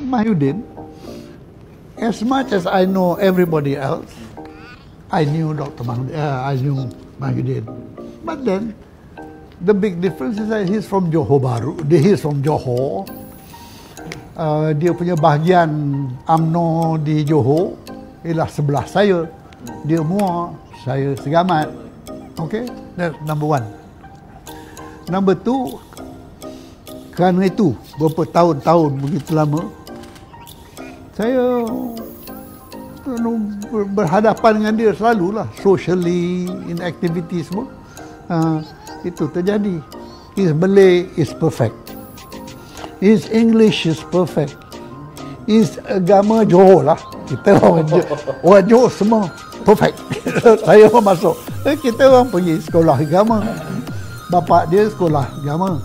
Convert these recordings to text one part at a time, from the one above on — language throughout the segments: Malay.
Mahyudin, as much as I know everybody else, I knew I knew Mahyudin. But then, the big difference is that he's from Johor Bahru. He's from Johor. Dia punya bahagian UMNO di Johor ialah sebelah saya. Dia Muar, saya Segamat. Okay, that's number one. Number two, kerana itu berapa tahun-tahun begitu lama, saya berhadapan dengan dia selalulah, socially, in activity semua. Itu terjadi. His Malay is perfect. His English is perfect. His agama Johor lah. Kita orang Johor semua perfect. Saya pun masuk. Kita orang pergi sekolah agama. Bapa dia sekolah agama.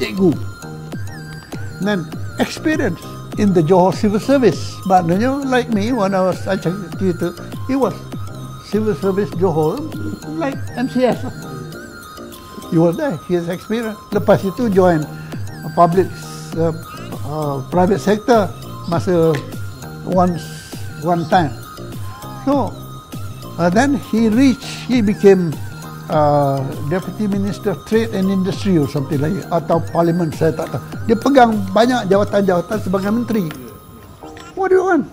Cikgu. Dan experience in the Johor Civil Service. Maknanya like me when I was cerita, he was Civil Service Johor like MCS lah. He was there, he has experience. Lepas itu join public private sector masa one time. So then he became Deputy Minister of Trade and Industry or something like that, atau Parliament, saya tak tahu. Dia pegang banyak jawatan-jawatan sebagai menteri. What do you want?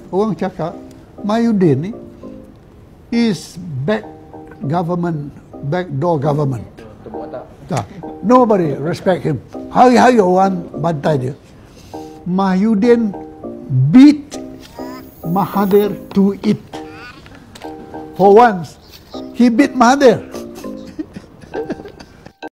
Orang cakap Mahyudin ni is backdoor government. Tak. Nobody respect him. Hari-hari orang bantai dia. Mahyudin beat Mahathir to it. For once, he beat Mahathir.